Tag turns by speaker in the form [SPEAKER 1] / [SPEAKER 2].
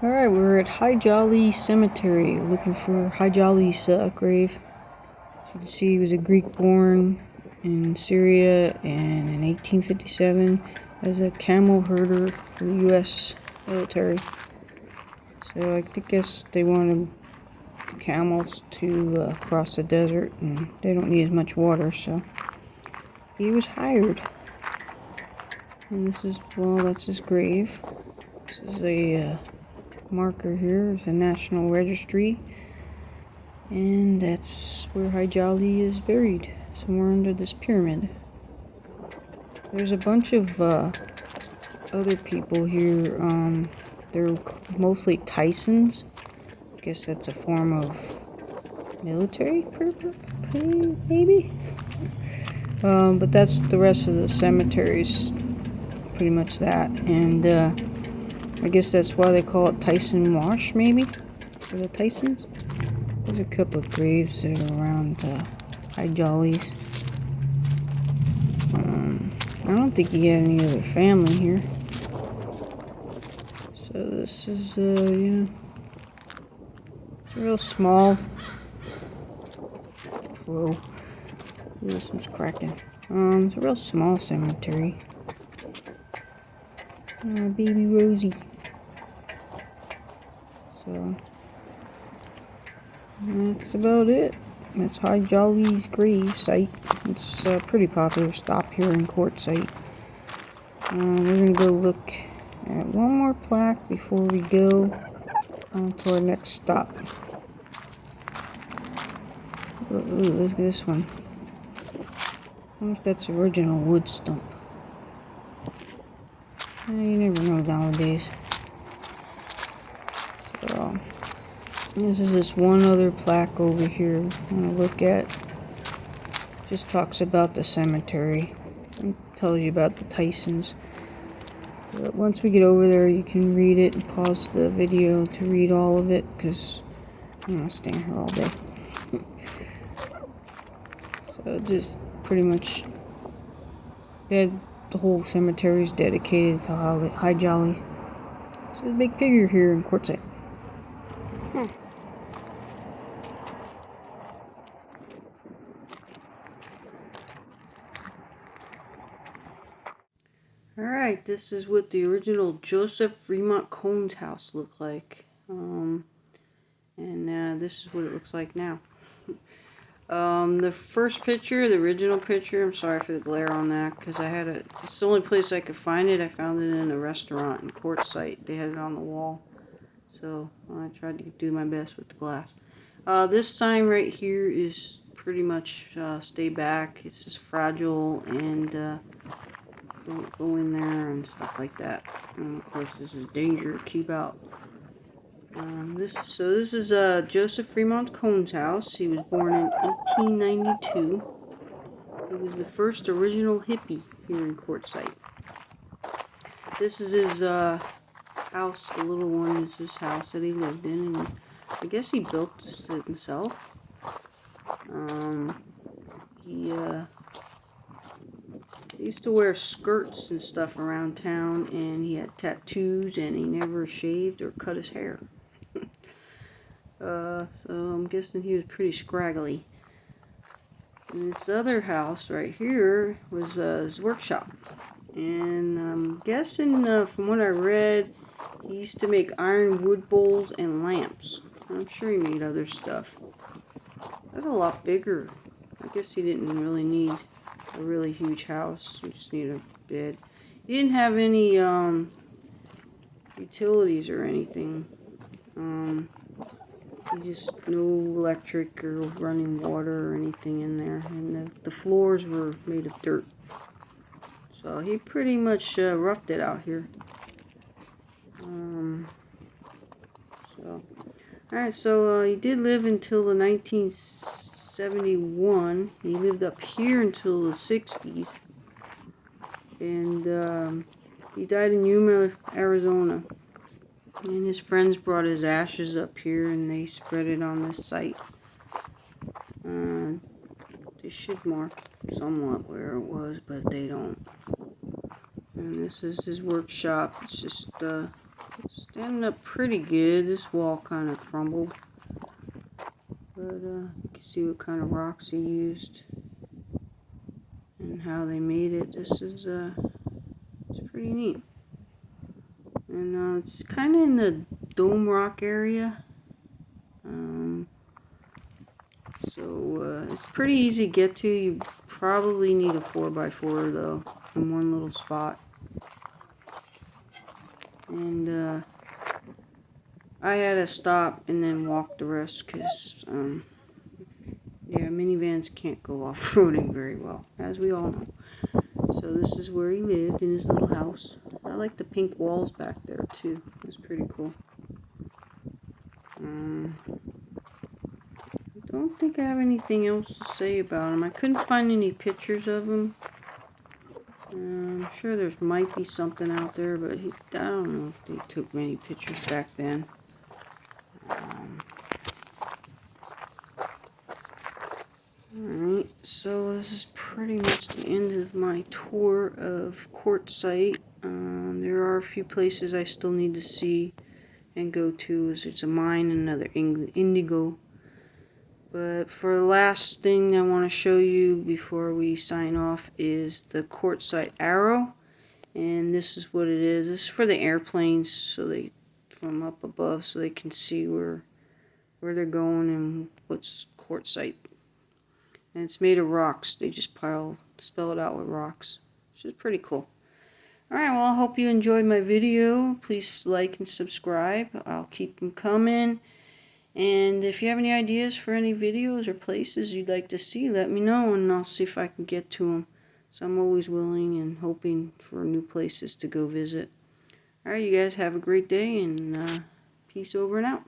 [SPEAKER 1] Alright, we're at High Jolly Cemetery, looking for High Jolly's grave. As you can see, he was a Greek born in Syria and in 1857 as a camel herder for the U.S. military. So I guess they wanted the camels to cross the desert, and they don't need as much water, so he was hired. And this is, well, that's his grave. This is a marker here. It's a national registry, and that's where High Jolly is buried, somewhere under this pyramid. There's a bunch of other people here. They're mostly Tysons. I guess that's a form of military purpose, maybe. But that's the rest of the cemeteries, pretty much that. And I guess that's why they call it Tyson Wash, maybe, for the Tysons. There's a couple of graves that are around High Jolly's. I don't think he had any other family here. So this is, yeah. It's a real small. Whoa. This one's cracking. It's a real small cemetery. Baby Rosie. So that's about it. That's High Jolly's grave site. It's a pretty popular stop here in Quartzsite. We're gonna go look at one more plaque before we go to our next stop. Ooh, look at this one. I wonder if that's original wood stump. You never know nowadays. So this is this one other plaque over here I'm gonna look at. Just talks about the cemetery and tells you about the Tysons. But once we get over there, you can read it and pause the video to read all of it, because I'm not staying here all day. So just pretty much, the whole cemetery is dedicated to High Jolly. So a big figure here in Quartzsite. Alright, this is what the original Joseph Fremont Cone's house looked like. This is what it looks like now. The first picture, the original picture, I'm sorry for the glare on that, because it's the only place I could find it. I found it in a restaurant in Quartzsite. They had it on the wall. So I tried to do my best with the glass. This sign right here is pretty much stay back. It's just fragile, and don't go in there and stuff like that. And of course, this is danger. Keep out. This is Joseph Fremont Cone's house. He was born in 1892. He was the first original hippie here in Quartzsite. This is his house. The little one is his house that he lived in, and I guess he built this himself. He used to wear skirts and stuff around town, and he had tattoos, and he never shaved or cut his hair. So I'm guessing he was pretty scraggly. And this other house right here was his workshop. And I'm guessing, from what I read, he used to make iron wood bowls and lamps. I'm sure he made other stuff. That's a lot bigger. I guess he didn't really need a really huge house. You just need a bed. He didn't have any utilities or anything. Just no electric or running water or anything in there, and the floors were made of dirt. So he pretty much roughed it out here. Alright, so he did live until the 1971. He lived up here until the 60s. And he died in Yuma, Arizona. And his friends brought his ashes up here, and they spread it on this site. They should mark somewhat where it was, but they don't. And this is his workshop. It's just Standing up pretty good. This wall kind of crumbled, but you can see what kind of rocks he used and how they made it. This is it's pretty neat. And it's kind of in the dome rock area. So it's pretty easy to get to. You probably need a 4x4 though in one little spot. And I had to stop and then walk the rest because yeah, minivans can't go off-roading very well, as we all know. So this is where he lived, in his little house. I like the pink walls back there too. It's pretty cool. I don't think I have anything else to say about him. I couldn't find any pictures of him. I'm sure there might be something out there, but I don't know if they took many pictures back then. Alright, so this is pretty much the end of my tour of Quartzsite. There are a few places I still need to see and go to. There's a mine and another indigo. But for the last thing I want to show you before we sign off is the Quartzsite arrow. And this is what it is. This is for the airplanes, so they from up above, so they can see where they're going and what's quartzsite. And it's made of rocks. They just spell it out with rocks, which is pretty cool. Alright, well, I hope you enjoyed my video. Please like and subscribe. I'll keep them coming. And if you have any ideas for any videos or places you'd like to see, let me know and I'll see if I can get to them. So I'm always willing and hoping for new places to go visit. Alright, you guys have a great day, and peace over and out.